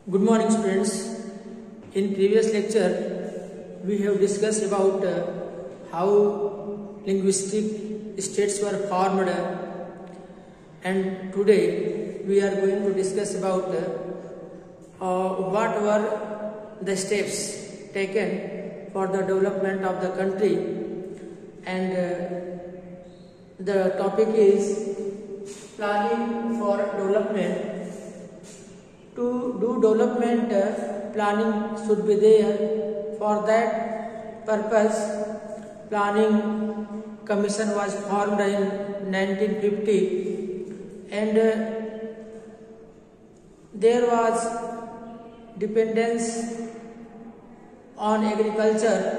Good morning students. In previous lecture we have discussed about how linguistic states were formed, and today we are going to discuss about what were the steps taken for the development of the country, and the topic is planning for development. To do development, planning should be there. For that purpose, planning commission was formed in 1950, and there was dependence on agriculture,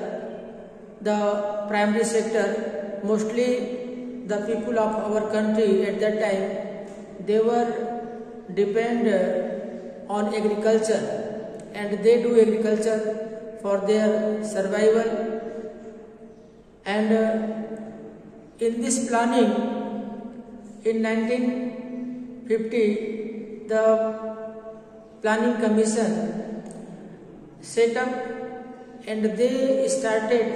the primary sector. Mostly the people of our country at that time, they were depend on agriculture, and they do agriculture for their survival. And in this planning in 1950, the planning commission set up, and they started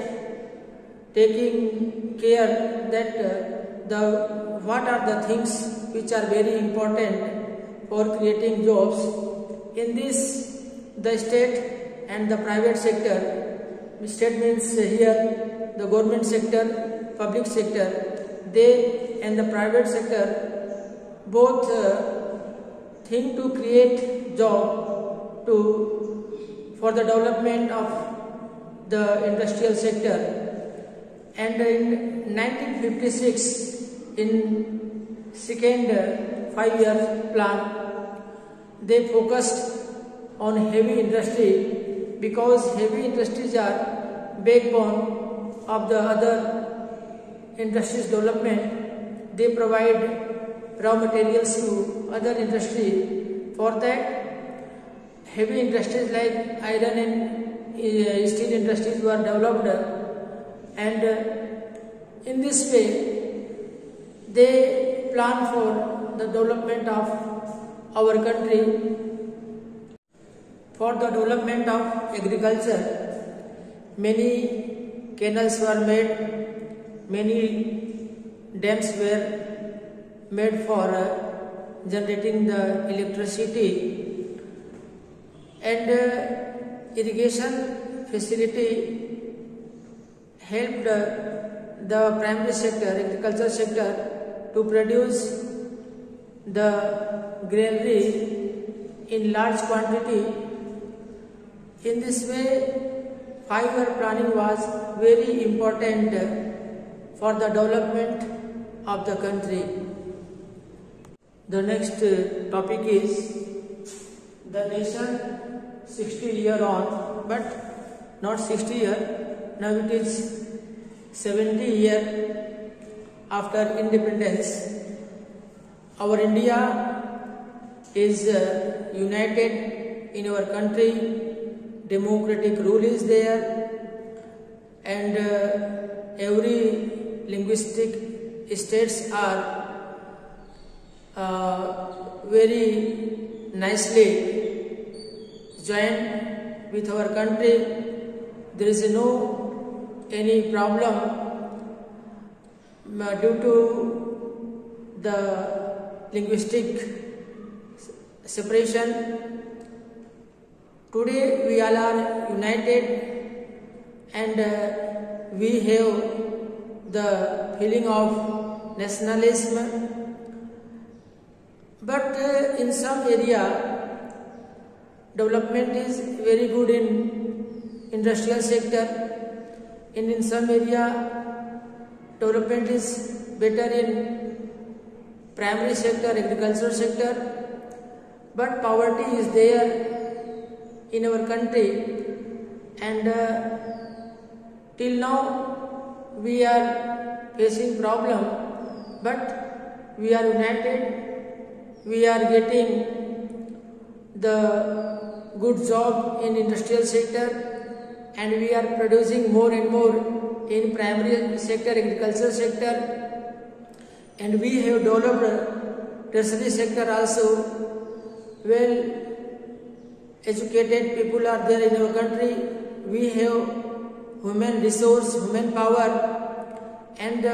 taking care that what are the things which are very important for creating jobs. In this, the state and the private sector, state means here the government sector, public sector, they and the private sector both think to create job for the development of the industrial sector. And in 1956, in second 5-year plan, they focused on heavy industry, because heavy industries are backbone of the other industries development. They provide raw materials to other industry. For that, heavy industries like iron and steel industries were developed, and in this way they plan for the development of our country. For the development of agriculture, many canals were made, many dams were made for generating the electricity, and irrigation facility helped the primary sector, agriculture sector, to produce the granary in large quantity. In this way, 5-year planning was very important for the development of the country. The next topic is the nation 60 year on, but not 60 year, now it is 70 year after independence. Our India is united in our country, democratic rule is there, and every linguistic states are very nicely joined with our country. There is no any problem due to the linguistic separation. Today we all are united, and we have the feeling of nationalism. But in some area, development is very good in industrial sector, and in some area, development is better in primary sector, agricultural sector. But poverty is there in our country, and till now we are facing problem, but we are united, we are getting the good job in industrial sector, and we are producing more and more in primary sector, agricultural sector, and we have developed tertiary sector also. Well, educated people are there in our country. We have human resource, human power, and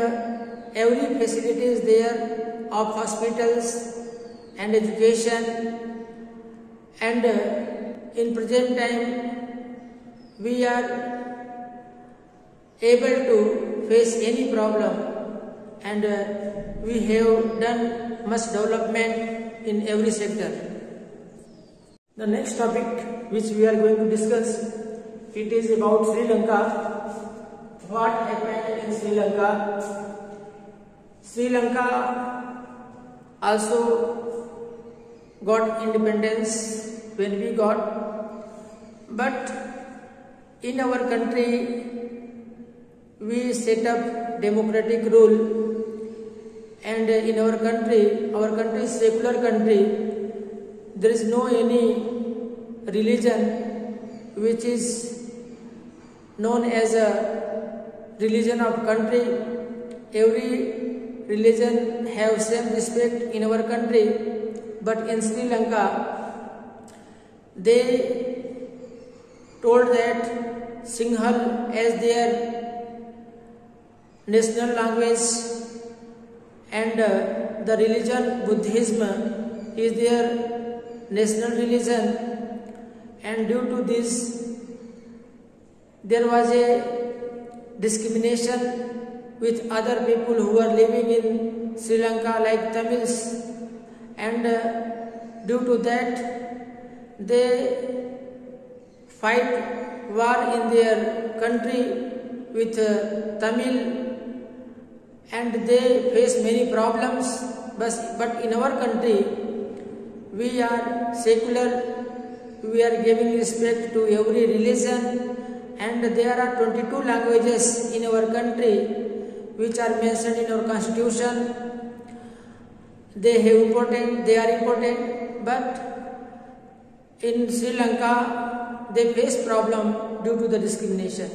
every facility is there of hospitals and education. And in present time, we are able to face any problem, and we have done much development in every sector. The next topic which we are going to discuss, it is about Sri Lanka. What happened in Sri Lanka? Sri Lanka also got independence when we got, but in our country we set up democratic rule, and in our country is secular country. There is no any religion which is known as a religion of country. Every religion have same respect in our country, but in Sri Lanka they told that Sinhala as their national language, and the religion Buddhism is their national religion, and due to this there was a discrimination with other people who are living in Sri Lanka like Tamils, and due to that they fight war in their country with Tamil, and they face many problems. But in our country we are secular, we are giving respect to every religion, and there are 22 languages in our country which are mentioned in our constitution. They are important, but in Sri Lanka they face problem due to the discrimination.